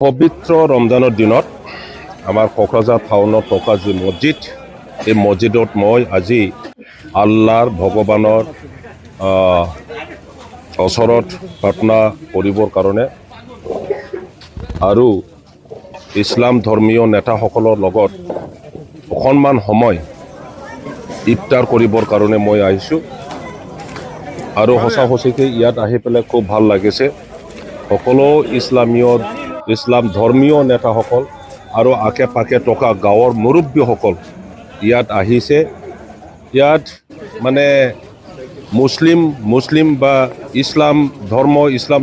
পবিত্ৰ ৰমজানৰ দিনত আমাৰ কোকৰাঝাৰ টাউনত থকা যি মছজিদ, এই মছজিদত মই আজি আল্লাহৰ ভগৱানৰ ওচৰত প্ৰাৰ্থনা কৰিবৰ কাৰণে আৰু ইছলাম ধৰ্মীয় নেতাসকলৰ লগত অকণমান সময় ইফতাৰ কৰিবৰ কাৰণে মই আহিছোঁ। আৰু সঁচাকৈ ইয়াত আহি পেলাই খুব ভাল লাগিছে। সকলো ইছলাম ধৰ্মীয় নেতাসকল আৰু আশে পাশে থকা গাঁৱৰ মুৰব্বীসকল ইয়াত আহিছে। ইয়াত মানে মুছলিম বা ইছলাম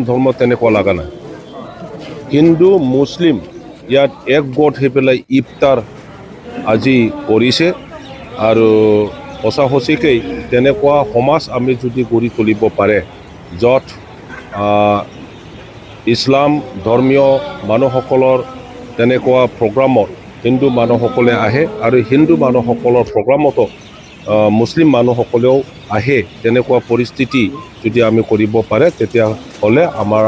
ধৰ্ম তেনেকুৱা লগা নাই। হিন্দু মুছলিম ইয়াত একগোট হৈ পেলাই ইফতাৰ আজি কৰিছে। আৰু সঁচাকৈ তেনেকুৱা সমাজ আমি যদি গঢ়ি তুলিব পাৰে, য'ত ইছলাম ধৰ্মীয় মানুহসকলৰ তেনেকুৱা প্ৰগ্ৰামত হিন্দু মানুহসকলে আহে আৰু হিন্দু মানুহসকলৰ প্ৰগ্ৰামতো মুছলিম মানুহসকলেও আহে, তেনেকুৱা পৰিস্থিতি যদি আমি কৰিব পাৰে, তেতিয়াহ'লে আমাৰ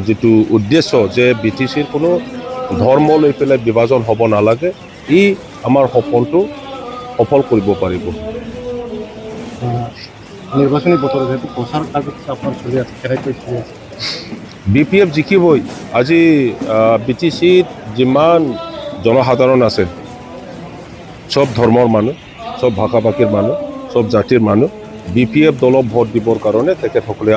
যিটো উদ্দেশ্য যে BTCৰ কোনো ধৰ্ম লৈ পেলাই বিভাজন হ'ব নালাগে, ই আমাৰ সপোনটো সফল কৰিব পাৰিব। নিৰ্বাচনী বতৰ যেহেতু প্ৰচাৰ কাৰ্য আপোনাৰ চলি আছে, কেনেকৈ চলি আছে? BPF জিকিবই। আজি BTCত যিমান জনসাধাৰণ আছে, চব ধৰ্মৰ মানুহ, চব ভাষা ভাষীৰ মানুহ, চব জাতিৰ মানুহ BPF দলক ভোট দিবৰ কাৰণে তেখেতসকলে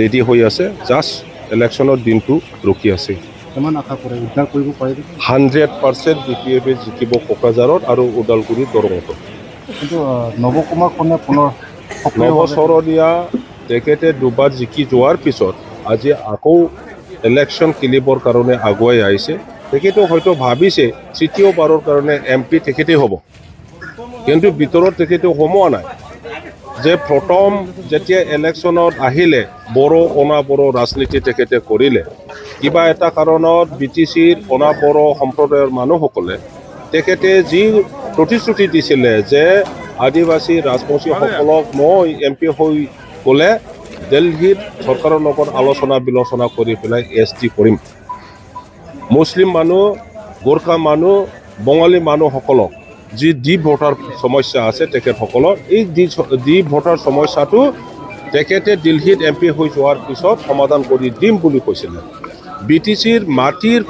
ৰেডি হৈ আছে। জাষ্ট ইলেকশ্যনৰ দিনটো ৰখি আছে। কিমান আশা কৰে উদ্ধাৰ কৰিব পাৰিব? 100% BPF জিকিব কোকৰাঝাৰত আৰু ওদালগুৰি দৰঙতো। কিন্তু নৱকুমাৰ কন্যা পুনৰ নৱচৰণীয়া তেখেতে দুবাৰ জিকি যোৱাৰ পিছত আজি আকৌ ইলেকশ্যন খেলিবৰ কাৰণে আগুৱাই আহিছে। তেখেতে হয়তো ভাবিছে তৃতীয়বাৰৰ কাৰণে MP তেখেতেই হ'ব, কিন্তু ভিতৰত তেখেতে সোমোৱা নাই যে প্ৰথম যেতিয়া ইলেকশ্যনত আহিলে বড়ো অনাবড়ো ৰাজনীতি তেখেতে কৰিলে। কিবা এটা কাৰণত BTCৰ অনাবড়ো সম্প্ৰদায়ৰ মানুহসকলে তেখেতে যি প্ৰতিশ্ৰুতি দিছিলে যে আদিবাসী ৰাজবংশীসকলক মই MP হৈ গ'লে দিল্লীত চৰকাৰৰ লগত আলোচনা বিলোচনা কৰি পেলাই ST কৰিম, মুছলিম মানুহ, গোৰ্খা মানুহ, বঙালী মানুহসকলক যি ভোটাৰ সমস্যা আছে তেখেতসকলৰ, এই যি ভোটাৰ সমস্যাটো তেখেতে দিল্লীত MP হৈ যোৱাৰ পিছত সমাধান কৰি দিম বুলি কৈছিলে। BTCৰ মাটিৰ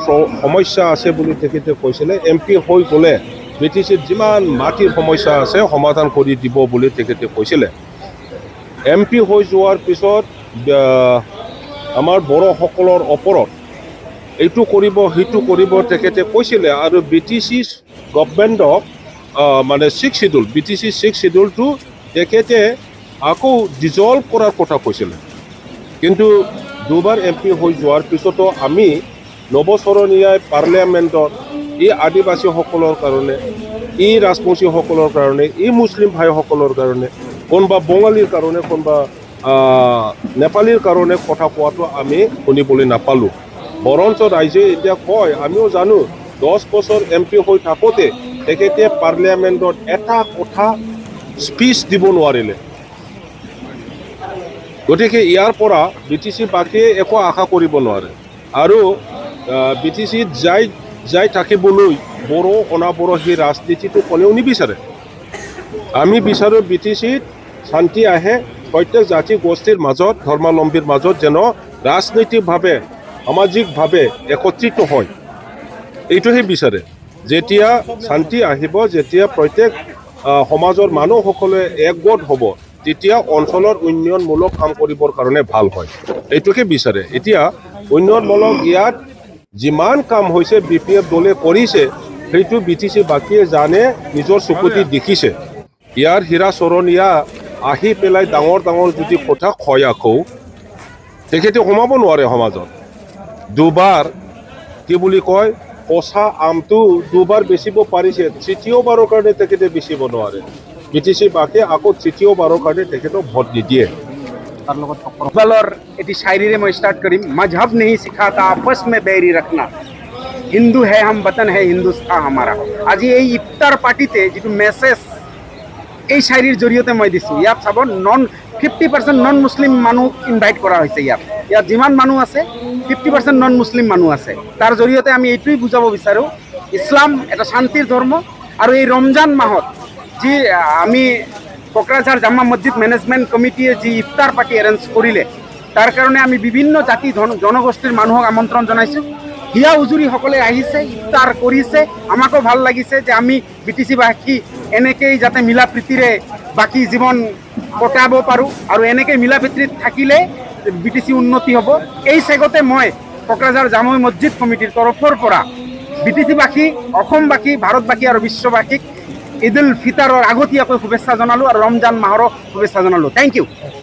সমস্যা আছে বুলি তেখেতে কৈছিলে। MP হৈ গ'লে BTCৰ যিমান মাটিৰ সমস্যা আছে সমাধান কৰি দিব বুলি তেখেতে কৈছিলে। MP হৈ যোৱাৰ পিছত আমাৰ বড়োসকলৰ ওপৰত এইটো কৰিব সেইটো কৰিব তেখেতে কৈছিলে। আৰু BTC গভৰ্ণমেণ্টক মানে BTC 6 শিডিউলটো তেখেতে আকৌ ডিজলভ কৰাৰ কথা কৈছিলে। কিন্তু দুবাৰ MP হৈ যোৱাৰ পিছতো আমি নৱচৰণীয়া পাৰ্লিয়ামেণ্টত এই আদিবাসীসকলৰ কাৰণে, এই ৰাজবংশীসকলৰ কাৰণে, এই মুছলিম ভাইসকলৰ কাৰণে, কোনোবা বঙালীৰ কাৰণে, কোনোবা নেপালীৰ কাৰণে কথা কোৱাটো আমি শুনিবলৈ নাপালোঁ। বৰঞ্চ ৰাইজে এতিয়া কয়, আমিও জানো 10 বছৰ MP হৈ থাকোঁতে তেখেতে পাৰ্লিয়ামেণ্টত এটা কথা স্পীচ দিব নোৱাৰিলে। গতিকে ইয়াৰ পৰা BTC বাকীয়ে একো আশা কৰিব নোৱাৰে। আৰু BTCত যাই থাকিবলৈ বড়ো অনাবড়ো সেই ৰাজনীতিটো কোনেও নিবিচাৰে। আমি বিচাৰোঁ BTCত শান্তি আহে, প্ৰত্যেক জাতি গোষ্ঠীৰ মাজত, ধৰ্মাৱলম্বীৰ মাজত যেন ৰাজনৈতিকভাৱে সামাজিকভাৱে একত্ৰিত হয়, এইটোহে বিচাৰে। যেতিয়া শান্তি আহিব, যেতিয়া প্ৰত্যেক সমাজৰ মানুহসকলে একগোট হ'ব, তেতিয়া অঞ্চলৰ উন্নয়নমূলক কাম কৰিবৰ কাৰণে ভাল হয়, এইটোকে বিচাৰে। এতিয়া উন্নয়নমূলক ইয়াত যিমান কাম হৈছে BPF দলে কৰিছে, সেইটো BTC বাকীয়ে জানে, নিজৰ চকুতি দেখিছে। ইয়াৰ হীৰা চৰণীয়া আহি পেলাই ডাঙৰ যদি কথা কয়, আকৌ তেখেতে সোমাব নোৱাৰে সমাজত। দুবাৰ কি বুলি কয়, পচা আমটো দুবাৰ বেচিব পাৰিছে, তৃতীয়বাৰৰ কাৰণে তেখেতে বেচিব নোৱাৰে। BTC বাকীয়ে আকৌ তৃতীয়বাৰৰ কাৰণে তেখেতক ভোট নিদিয়ে। इकबाल एटी शायरी मैं स्टार्ट करी। मजहब नहीं सिखाता आपस में बैरी रखना, हिंदू है हम वतन है हिंदुस्तान हमारा। आज ये इफ्तार पार्टीते जी मेसेज এই শায়ৰীৰ জৰিয়তে মই দিছোঁ। ইয়াত চাব 50% নন মুছলিম মানুহ ইনভাইট কৰা হৈছে। ইয়াত যিমান মানুহ আছে 50% নন মুছলিম মানুহ আছে। তাৰ জৰিয়তে আমি এইটোৱেই বুজাব বিচাৰোঁ, ইছলাম এটা শান্তিৰ ধৰ্ম। আৰু এই ৰমজান মাহত যি আমি কোকৰাঝাৰ জামা মছজিদ মেনেজমেণ্ট কমিটিয়ে যি ইফতাৰ পাৰ্টি এৰেঞ্জ কৰিলে, তাৰ কাৰণে আমি বিভিন্ন জাতি জনগোষ্ঠীৰ মানুহক আমন্ত্ৰণ জনাইছোঁ। হিয়া উজুৰিসকলে আহিছে, ইফতাৰ কৰিছে। আমাকো ভাল লাগিছে যে আমি BTC-বাসী এনেকেই যাতে মিলা প্ৰীতিৰে বাকী জীৱন কটাব পাৰোঁ, আৰু এনেকৈ মিলা প্ৰীতিত থাকিলে BTC উন্নতি হ'ব। এই চেগতে মই কোকৰাঝাৰ জামা মছজিদ কমিটিৰ তৰফৰ পৰা BTC-বাসী, অসমবাসী, ভাৰতবাসী আৰু বিশ্ববাসীক ঈদ উল ফিতৰৰ আগতীয়াকৈ শুভেচ্ছা জনালোঁ আৰু ৰমজান মাহৰো শুভেচ্ছা জনালোঁ। Thank U.